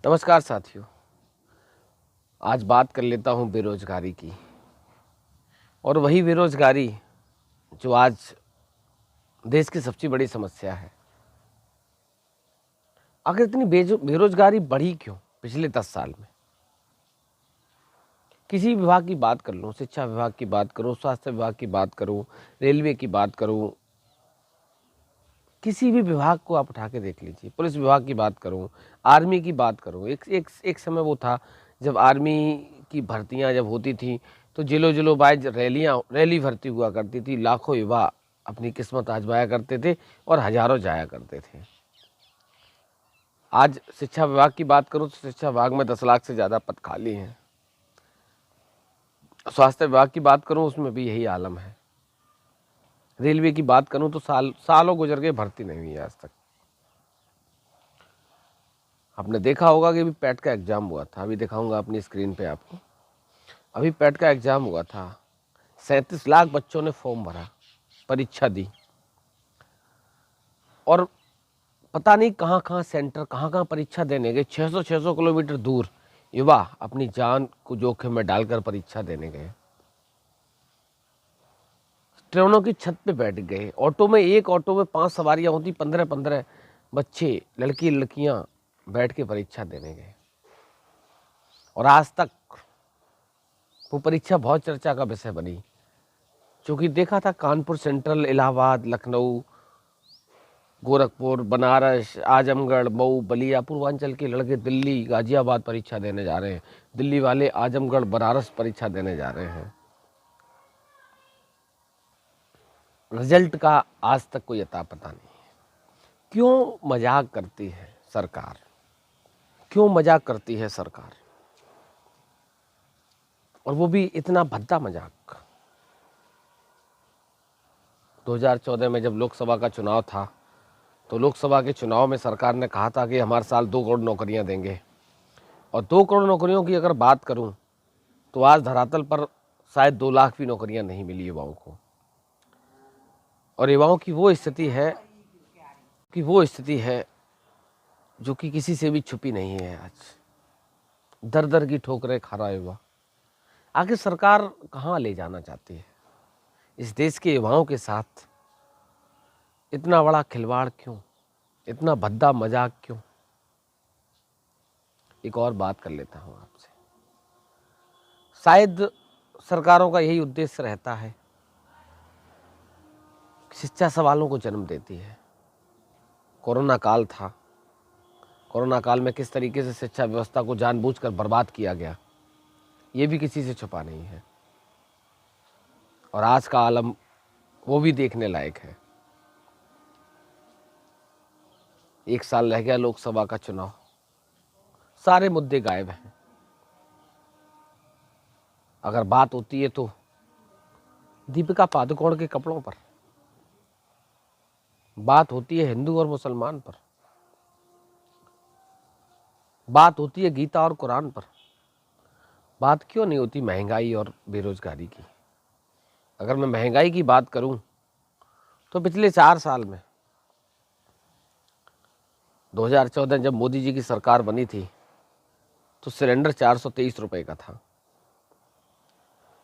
नमस्कार साथियों। आज बात कर लेता हूँ बेरोजगारी की, और वही बेरोजगारी जो आज देश की सबसे बड़ी समस्या है। आखिर इतनी बेरोजगारी बढ़ी क्यों पिछले 10 साल में? किसी विभाग की बात कर लूँ, शिक्षा विभाग की बात करूँ, स्वास्थ्य विभाग की बात करूँ, रेलवे की बात करूँ, किसी भी विभाग को आप उठा के देख लीजिए, पुलिस विभाग की बात करूँ, आर्मी की बात करूँ। एक समय वो था जब आर्मी की भर्तियां जब होती थी तो जिलों बाय रैली भर्ती हुआ करती थी। लाखों युवा अपनी किस्मत आजमाया करते थे और हजारों जाया करते थे। आज शिक्षा विभाग की बात करूँ तो शिक्षा विभाग में 10 लाख से ज़्यादा पद खाली हैं। स्वास्थ्य विभाग की बात करूँ उसमें भी यही आलम है। रेलवे की बात करूँ तो सालों गुजर गए, भर्ती नहीं हुई आज तक। आपने देखा होगा कि अभी पैट का एग्ज़ाम हुआ था, अभी दिखाऊंगा अपनी स्क्रीन पे आपको। अभी पैट का एग्ज़ाम हुआ था, 37 लाख बच्चों ने फॉर्म भरा, परीक्षा दी, और पता नहीं कहाँ कहाँ सेंटर, कहाँ कहाँ परीक्षा देने गए। 600 किलोमीटर दूर युवा अपनी जान को जोखिम में डालकर परीक्षा देने गए। ट्रेनों की छत पे बैठ गए, ऑटो में, एक ऑटो में 5 सवारियां होती, 15-15 बच्चे, लड़की लड़कियां बैठ के परीक्षा देने गए। और आज तक वो परीक्षा बहुत चर्चा का विषय बनी, क्योंकि देखा था कानपुर सेंट्रल, इलाहाबाद, लखनऊ, गोरखपुर, बनारस, आजमगढ़, मऊ, बलिया, पूर्वांचल के लड़के दिल्ली, गाजियाबाद परीक्षा देने जा रहे हैं। दिल्ली वाले आजमगढ़, बनारस परीक्षा देने जा रहे हैं। रिजल्ट का आज तक कोई अता पता नहीं। क्यों मजाक करती है सरकार? क्यों मजाक करती है सरकार? और वो भी इतना भद्दा मजाक। 2014 में जब लोकसभा का चुनाव था तो लोकसभा के चुनाव में सरकार ने कहा था कि हमारे साल 2 करोड़ नौकरियां देंगे। और 2 करोड़ नौकरियों की अगर बात करूं तो आज धरातल पर शायद 2 लाख भी नौकरियां नहीं मिली युवाओं को। और युवाओं की वो स्थिति है जो कि किसी से भी छुपी नहीं है। आज दर दर की ठोकरें खा रहा युवा। आखिर सरकार कहाँ ले जाना चाहती है? इस देश के युवाओं के साथ इतना बड़ा खिलवाड़ क्यों? इतना भद्दा मजाक क्यों? एक और बात कर लेता हूँ आपसे। शायद सरकारों का यही उद्देश्य रहता है। शिक्षा सवालों को जन्म देती है। कोरोना काल था, कोरोना काल में किस तरीके से शिक्षा व्यवस्था को जानबूझकर बर्बाद किया गया, ये भी किसी से छुपा नहीं है। और आज का आलम वो भी देखने लायक है। 1 साल रह गया लोकसभा का चुनाव, सारे मुद्दे गायब हैं। अगर बात होती है तो दीपिका पादुकोण के कपड़ों पर, बात होती है हिंदू और मुसलमान पर, बात होती है गीता और कुरान पर, बात क्यों नहीं होती महंगाई और बेरोजगारी की? अगर मैं महंगाई की बात करूं तो पिछले 4 साल में 2014 जब मोदी जी की सरकार बनी थी तो सिलेंडर 423 रुपए का था।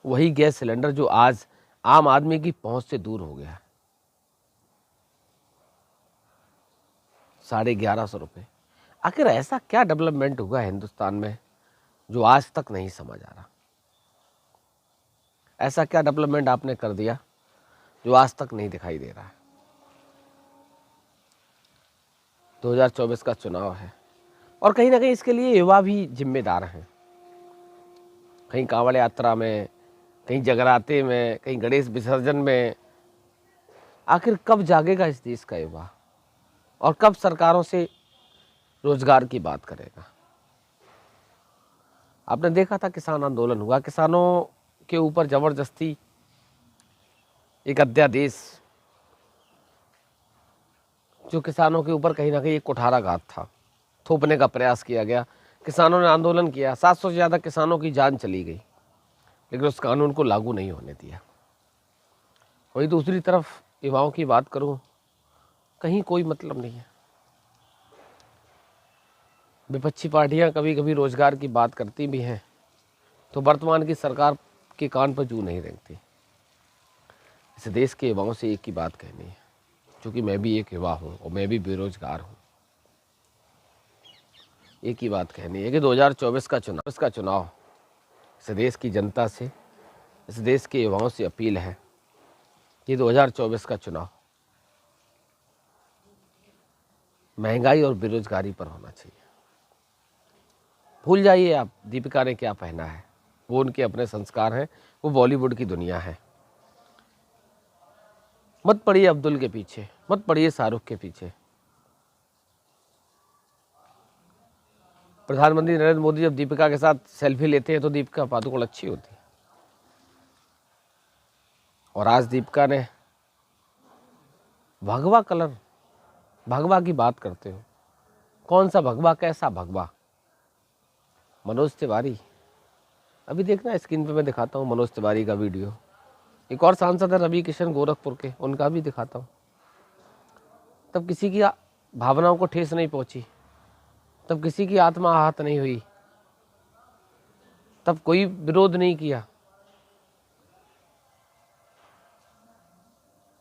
वही गैस सिलेंडर जो आज आम आदमी की पहुंच से दूर हो गया, 1150 रुपये। आखिर ऐसा क्या डेवलपमेंट हुआ हिंदुस्तान में जो आज तक नहीं समझ आ रहा? ऐसा क्या डेवलपमेंट आपने कर दिया जो आज तक नहीं दिखाई दे रहा है? 2024 का चुनाव है और कहीं ना कहीं इसके लिए युवा भी जिम्मेदार हैं। कहीं कांवड़ यात्रा में, कहीं जगराते में, कहीं गणेश विसर्जन में। आखिर कब जागेगा इस देश का युवा और कब सरकारों से रोजगार की बात करेगा? आपने देखा था किसान आंदोलन हुआ, किसानों के ऊपर जबरदस्ती एक अध्यादेश, जो किसानों के ऊपर कहीं ना कहीं एक कुठाराघात था, थोपने का प्रयास किया गया। किसानों ने आंदोलन किया, 700 से ज़्यादा किसानों की जान चली गई, लेकिन उस कानून को लागू नहीं होने दिया। वही दूसरी तरफ युवाओं की बात करूं, कहीं कोई मतलब नहीं है। विपक्षी पार्टियां कभी कभी रोजगार की बात करती भी हैं तो वर्तमान की सरकार के कान पर जू नहीं रेंगती। इस देश के युवाओं से एक ही बात कहनी है, क्योंकि मैं भी एक युवा हूँ और मैं भी बेरोजगार हूँ। एक ही बात कहनी है कि 2024 का चुनाव इस देश की जनता से, इस देश के युवाओं से अपील है कि 2024 का चुनाव महंगाई और बेरोजगारी पर होना चाहिए। भूल जाइए आप दीपिका ने क्या पहना है, वो उनके अपने संस्कार हैं, वो बॉलीवुड की दुनिया है। मत पड़िए अब्दुल के पीछे, मत पड़िए शाहरुख के पीछे। प्रधानमंत्री नरेंद्र मोदी जब दीपिका के साथ सेल्फी लेते हैं तो दीपिका पादुकोण अच्छी होती है। और आज दीपिका ने भगवा कलर, भगवा की बात करते हो, कौन सा भगवा, कैसा भगवा? मनोज तिवारी, अभी देखना स्क्रीन पे मैं दिखाता हूँ मनोज तिवारी का वीडियो। एक और सांसद है रवि किशन गोरखपुर के, उनका भी दिखाता हूँ। तब किसी की भावनाओं को ठेस नहीं पहुंची, तब किसी की आत्मा आहत नहीं हुई, तब कोई विरोध नहीं किया।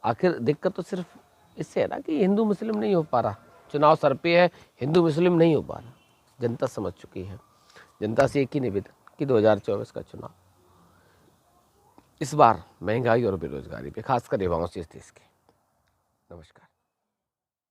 आखिर दिक्कत तो सिर्फ इससे है ना कि हिंदू मुस्लिम नहीं हो पा रहा, चुनाव सर पे है, हिंदू मुस्लिम नहीं हो पा रहा। जनता समझ चुकी है। जनता से एक ही निवेदन कि 2024 का चुनाव इस बार महंगाई और बेरोजगारी पे, खासकर युवाओं से इस देश के। नमस्कार।